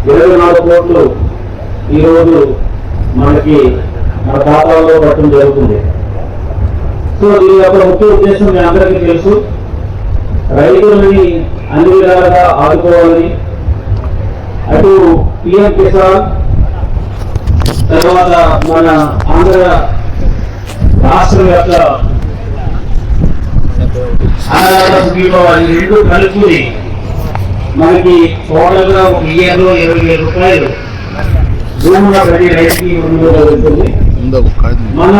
24 కోట్లు ఈరోజు మనకి మన ఖాతాలో పట్టడం జరుగుతుంది. సో దీని యొక్క ముఖ్య ఉద్దేశం మీ అందరికీ తెలుసు, రైతులని అన్ని విధాలుగా ఆదుకోవాలని. అటు పిఎం కిసాన్, తర్వాత మన ఆంధ్ర రాష్ట్రం యొక్క అన్నదాత రెండు కలుపుని మనకి టోటల్గా ఒక ఇయర్లో 20,000 రూపాయలు భూముల ప్రతి రైతుకి ఉంటుంది. మన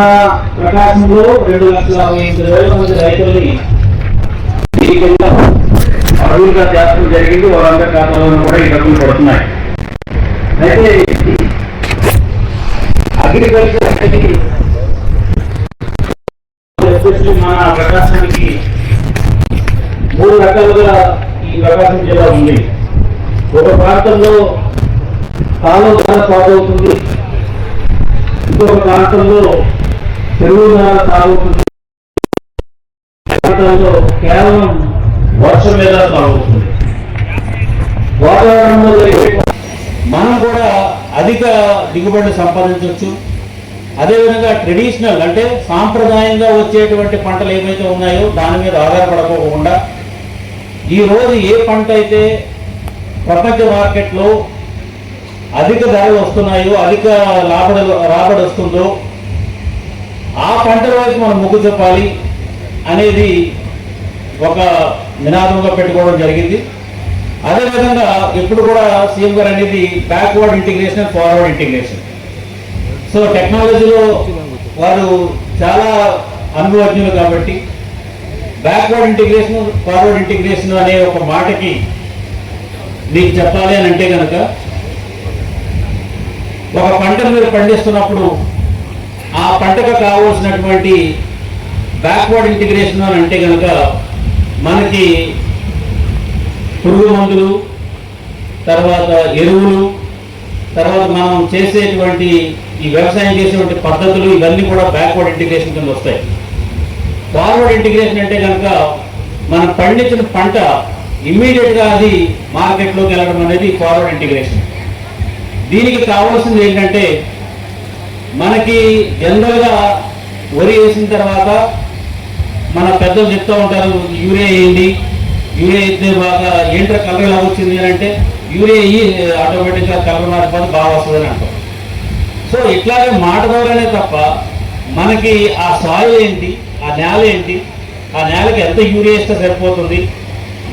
ప్రకాశంలో 2,65,000 మంది రైతుల్ని ఈ కింద అడుగుగా చేస్తూ జరిగింది. వారందరి ఖాతాలో కూడా ఈ డబ్బులు పడుతున్నాయి. అయితే అగ్రికల్చర్ అనేది ఎస్పెషల్లీ మన ప్రకాశానికి 3 రకాలుగా ఈ ప్రకాశం జిల్లా ఉంది. ఒక ప్రాంతంలో కాలువ ద్వారా సాగు అవుతుంది, ఇంకొక ప్రాంతంలో చెరువు ద్వారా సాగు అవుతుంది, ప్రాంతంలో కేవలం వర్షం మీద సాగు అవుతుంది. వాతావరణంలో మనం కూడా అధిక దిగుబడి సంపాదించవచ్చు. అదేవిధంగా ట్రెడిషనల్ అంటే సాంప్రదాయంగా వచ్చేటువంటి పంటలు ఏవైతే ఉన్నాయో దాని మీద ఆధారపడకోకుండా ఈరోజు ఏ పంట అయితే ప్రపంచ మార్కెట్లో అధిక ధరలు వస్తున్నాయో, అధిక రాబడి వస్తుందో ఆ పంటల వైపు మనం మొగ్గు చూపాలి అనేది ఒక నినాదంగా పెట్టుకోవడం జరిగింది. అదేవిధంగా ఇప్పుడు కూడా సీఎం గారు అనేది backward integration and forward integration. So టెక్నాలజీలో వారు చాలా అనుభవజ్ఞులు కాబట్టి బ్యాక్వర్డ్ ఇంటిగ్రేషన్, ఫార్వర్డ్ ఇంటిగ్రేషన్ అనే ఒక మాటకి మీకు చెప్పాలి అని అంటే కనుక, ఒక పంటను మీరు పండిస్తున్నప్పుడు ఆ పంటకు కావాల్సినటువంటి బ్యాక్వర్డ్ ఇంటిగ్రేషన్ అని అంటే కనుక మనకి పురుగు మందులు, తర్వాత ఎరువులు, తర్వాత మనం చేసేటువంటి ఈ వ్యవసాయం చేసేటువంటి పద్ధతులు ఇవన్నీ కూడా బ్యాక్వర్డ్ ఇంటిగ్రేషన్ కింద వస్తాయి. ఫార్వర్డ్ ఇంటిగ్రేషన్ అంటే కనుక మనం పండించిన పంట ఇమ్మీడియట్గా అది మార్కెట్లోకి వెళ్ళడం అనేది ఫార్వర్డ్ ఇంటిగ్రేషన్. దీనికి కావాల్సింది ఏంటంటే మనకి జనరల్గా వరి వేసిన తర్వాత మన పెద్దలు చెప్తూ ఉంటారు యూరియా వేయండి, యూరియా అయితే బాగా ఏంట్రా కలర్ ఎలా వచ్చింది అని అంటే యూరియా ఆటోమేటిక్గా కలర్ మారిపోతే బాగా వస్తుందని అంటాం. సో ఇట్లాగే మాట ద్వారానే తప్ప మనకి ఆ సాయిల్ ఏంటి, ఆ నేల ఏంటి, ఆ నేలకి ఎంత యూరియా ఇస్తే సరిపోతుంది,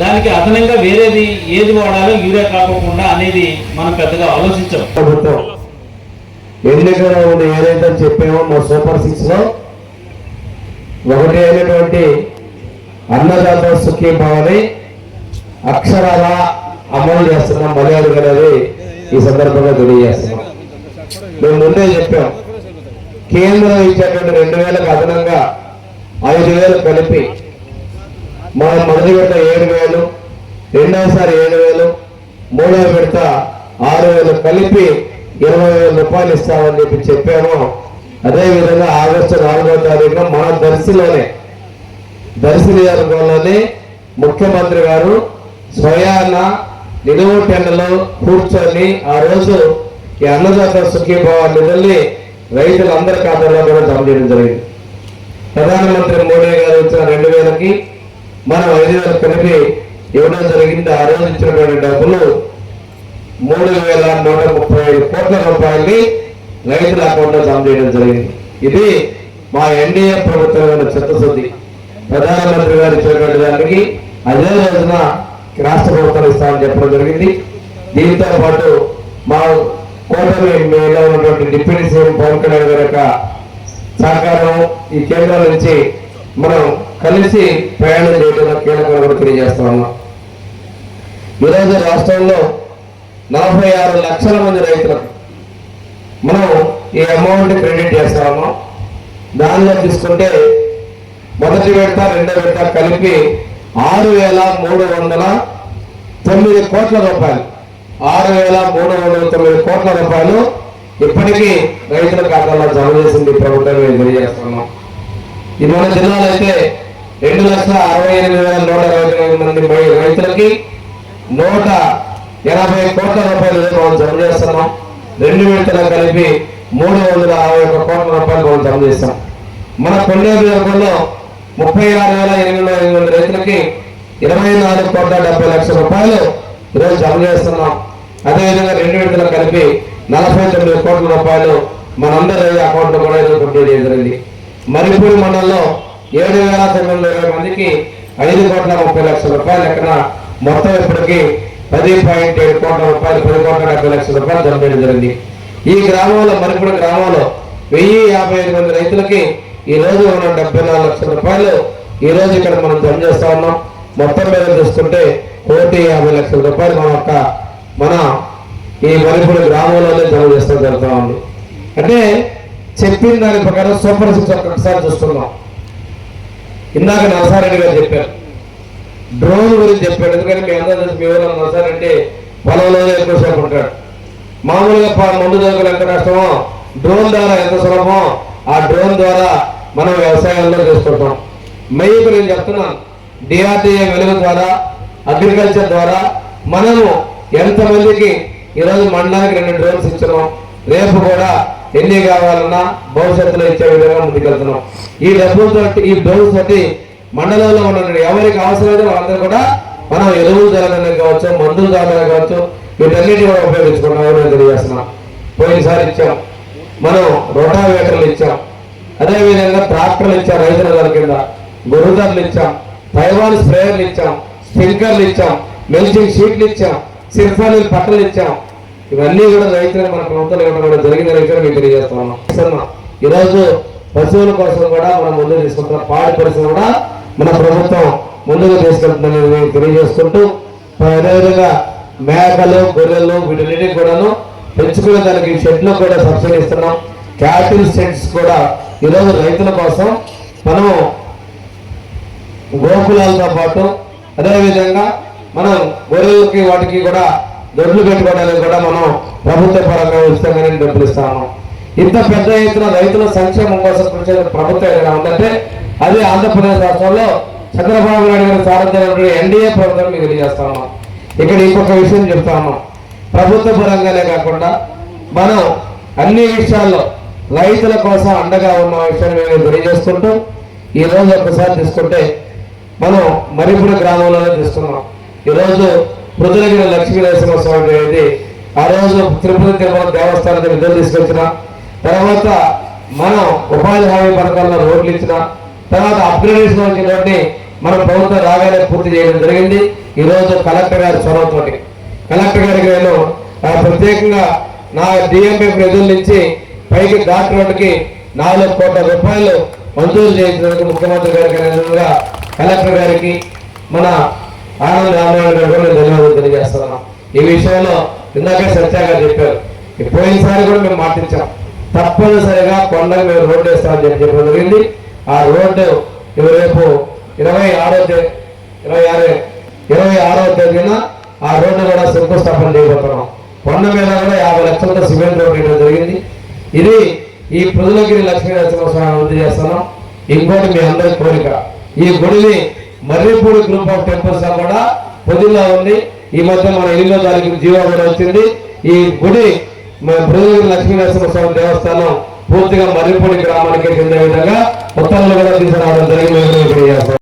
దానికి అదనంగా వేరేది ఏది వాడాలో యూరియా కాకుండా అనేది మనం పెద్దగా ఆలోచించాం. ప్రభుత్వం ఎన్నికల్లో ఉండి ఏదైతే చెప్పామో మా సూపర్ 6 లో ఒకటి అయినటువంటి అన్నదాత సుఖీభావని అక్షరాల అమలు చేస్తున్నాం మర్యాద అనేది ఈ సందర్భంగా తెలియజేస్తున్నాం. మేము ముందే చెప్పాం, కేంద్రం ఇచ్చేటువంటి 2000కు అదనంగా 5000 కలిపి మనం మొదటి విడత 7000, రెండవసారి 7000, మూడవ విడత 6000 కలిపి 20,000 రూపాయలు ఇస్తామని చెప్పాము. అదేవిధంగా ఆగస్టు 4వ తారీఖున మన దర్శి నియోజకవర్గంలోనే ముఖ్యమంత్రి గారు స్వయాన నిలువు టెండలో కూర్చొని ఆ రోజు ఈ అన్నదాత సుఖీభావ నిధుల్ని రైతులందరి ఖాతాలో కూడా జమ చేయడం జరిగింది. ప్రధానమంత్రి మోడీ గారు ఇచ్చిన 2000కి మనం 5,000 కలిపి ఇవ్వడం జరిగింది. ఆ రోజు ఇచ్చినటువంటి డబ్బులు 3,135 కోట్ల రూపాయలని రైతుల అకౌంట్లో జమ చేయడం జరిగింది. ఇది మా ఎన్డీఏ ప్రభుత్వం చిత్తశుద్ధి. ప్రధానమంత్రి గారు ఇచ్చినటువంటి దానికి అదే రోజున రాష్ట్ర ప్రభుత్వం ఇస్తామని చెప్పడం జరిగింది. దీంతో పాటు మా కూటమి మేలో ఉన్నటువంటి డిప్యూటీ సీఎం పవన్ కళ్యాణ్ గారి యొక్క సహకారం ఈ కేంద్రం నుంచి మనం కలిసి ప్రయాణం చేయడంలో కీలకంగా కూడా తెలియజేస్తా ఉన్నాం. ఈరోజు రాష్ట్రంలో 46 లక్షల మంది రైతులకు మనం ఈ అమౌంట్ క్రెడిట్ చేస్తా ఉన్నాం. దానిలో తీసుకుంటే మొదటి విడత, రెండో విడత కలిపి 6,309 కోట్ల రూపాయలు, 6,309 కోట్ల రూపాయలు ఇప్పటికీ రైతుల ఖాతాలో జమ చేసింది ప్రభుత్వం తెలియజేస్తున్నాం. ఈ మన జిల్లాలో అయితే 2,68,129 మంది రైతులకి 180 కోట్ల రూపాయలు మనం జమ చేస్తున్నాం. 2 విడతలు కలిపి 361 కోట్ల రూపాయలు మనం జమ చేస్తాం. మన కొల్లేరు వర్గంలో 36,808 మంది రైతులకి 24,70,00,000 రూపాయలు ఈరోజు జమ చేస్తున్నాం. అదేవిధంగా 2 విడతలు కలిపి 49 కోట్ల రూపాయలు మనందరి అకౌంట్లో కూడా కంప్లీట్ చేయగలిగింది. మరిపూడి మండలంలో 7,920 మందికి 5,30,00,000 రూపాయలు లెక్కన మొత్తం ఇప్పటికి 10.7 కోట్ల రూపాయలు, 10,70,00,000 రూపాయలు జమ చేయడం జరిగింది. ఈ గ్రామంలో మరిపూడి గ్రామంలో 1,055 మంది రైతులకి ఈ రోజు ఉన్న 74 లక్షల రూపాయలు ఈ రోజు ఇక్కడ మనం జమ చేస్తా ఉన్నాం. మొత్తం మీద చూసుకుంటే 1,50,00,000 రూపాయలు మన ఈ మరిపూడి గ్రామంలోనే జమ చేస్తూ జరుగుతూ ఉంది. అంటే చెప్పిన దాని ప్రకారం సూపర్ 6 ఒక్కసారి చూస్తున్నాం. ఇందాక నరసారెడ్డి గారు చెప్పారు, డ్రోన్ గురించి చెప్పాడు. ఎందుకంటే మీ అందరూ తెలిసి మీ ఊళ్ళో నరసారెడ్డి పొలంలోనే ఎక్కువసేపు ఉంటాడు. మామూలుగా ముందు దగ్గర ఎంత కష్టమో డ్రోన్ ద్వారా ఎంత సులభమో ఆ డ్రోన్ ద్వారా మనం వ్యవసాయంలో చేసుకుంటాం. మీకు నేను చెప్తున్నాను, డిఆర్డిఏ వెలుగు ద్వారా, అగ్రికల్చర్ ద్వారా మనము ఎంతమందికి ఈరోజు మండలానికి 2 డ్రోన్స్ ఇచ్చినాం. రేపు కూడా ఎన్ని కావాలన్నా భవిష్యత్తులో ఇచ్చే విధంగా ముందుకెళ్తున్నాం. ఈ డబ్బులతో, ఈ డ్రోన్స్ తోటి మండలంలో ఉన్న ఎవరికి అవసరమైతే వాళ్ళందరూ కూడా మనం ఎరువులు ధరలనే కావచ్చు, మందులు ధరలనే కావచ్చు, వీటన్నిటి కూడా ఉపయోగించుకుంటామని తెలియజేస్తున్నాం. పోయినసారి ఇచ్చాం, మనం రోటావేటర్లు ఇచ్చాం, అదేవిధంగా ట్రాక్టర్లు ఇచ్చాం, రైతుల ధర కింద గొర్రెలు ఇచ్చాం, తైవాన్ స్ప్రేయర్లు ఇచ్చాం, స్ప్రింకర్లు ఇచ్చాం, మెల్చింగ్ షీట్లు ఇచ్చాం, సిర్ఫానీలు పట్టలు ఇచ్చాం. ఇవన్నీ కూడా రైతులకు మన ప్రభుత్వం ఇవ్వడం కూడా జరిగిన రైతులు మీకు తెలియజేస్తున్నాం. ఈరోజు పశువుల కోసం కూడా మనం ముందుకు తీసుకుంటున్నాం. పాడి పరిశ్రమ కూడా మన ప్రభుత్వం ముందుకు తీసుకెళ్తుందని తెలియజేసుకుంటూ, అదేవిధంగా మేకలు, గొర్రెలు వీటన్నిటికి కూడాను పెంచుకునే దానికి షెడ్లో కూడా సబ్సిడీ ఇస్తున్నాం. క్యాటిల్ షెడ్స్ కూడా ఈరోజు రైతుల కోసం మనము గోకులాలతో పాటు అదేవిధంగా మనం గొర్రెలకి వాటికి కూడా దొడ్లు పెట్టుకోవడానికి కూడా మనం ప్రభుత్వ పరంగా ఉచితంగానే డబ్బులు ఇస్తాము. ఇంత పెద్ద ఎత్తున రైతుల సంక్షేమం కోసం కృషి ప్రభుత్వం ఏదైనా ఉందంటే అది ఆంధ్రప్రదేశ్ రాష్ట్రంలో చంద్రబాబు నాయుడు గారి సారథ్యంలో ఎన్డీఏ ప్రభుత్వం మీకు తెలియజేస్తాము. ఇక్కడ ఇంకొక విషయం చెప్తాము, ప్రభుత్వ పరంగానే కాకుండా మనం అన్ని విషయాల్లో రైతుల కోసం అండగా ఉన్న విషయాన్ని మేము తెలియజేసుకుంటూ, ఈరోజు ఒకసారి తీసుకుంటే మనం మరిపూడి గ్రామంలోనే తీసుకున్నాం. ఈరోజు పృథులగిరి లక్ష్మీ నరసింహస్వామి జయంతి. ఆ రోజు తిరుపతి తిరుమల దేవస్థానానికి నిధులు తీసుకొచ్చిన తర్వాత మనం ఉపాధి హామీ పథకాల్లో రోడ్లు ఇచ్చిన తర్వాత అప్గ్రేడేషన్ వచ్చినటువంటి మన ప్రభుత్వం రాగానే పూర్తి చేయడం జరిగింది. ఈ రోజు కలెక్టర్ గారి చొరవతోటి కలెక్టర్ గారికి నేను ప్రత్యేకంగా నా డిఎంఎఫ్ నిధుల నుంచి పైకి ఘాట్ రోడ్డుకి 4 కోట్ల రూపాయలు మంజూరు చేయించినందుకు ముఖ్యమంత్రి గారికి అదేవిధంగా కలెక్టర్ గారికి మన ఆనంద్ రామనారాయణ గారు కూడా ధన్యవాదాలు తెలియజేస్తున్నాం. ఈ విషయంలో ఇందాకే సత్య గారు చెప్పారు, పోయినసారి కూడా మేము మాటించాం, తప్పనిసరిగా కొండకు మేము రోడ్డు వేస్తామని చెప్పడం జరిగింది. ఆ రోడ్డు రేపు 26వ తేదీన ఆ రోడ్డు కూడా శంకుస్థాపన చేయబోతున్నాం. కొండ మీద కూడా 50 లక్షలతో సిమెంట్ రోడ్డు వేయడం జరిగింది. ఇది ఈ పృథులగిరి లక్ష్మీ నరసింహస్వామి అభివృద్ధి చేస్తున్నాం. ఇంకోటి మీ అందరి కోరిక, ఈ గుడిని మర్రిపూడి గ్రూప్ ఆఫ్ టెంపుల్స్ కూడా పొదిలో ఉంది. ఈ మధ్య మన 8వ తారీఖు జీవో కూడా వచ్చింది. ఈ గుడి పృథులగిరి లక్ష్మీ నరసింహస్వామి దేవస్థానం పూర్తిగా మర్రిపూడి గ్రామానికి చెందే విధంగా ఉత్తర్వులు కూడా తీసుకురావడం జరిగింది.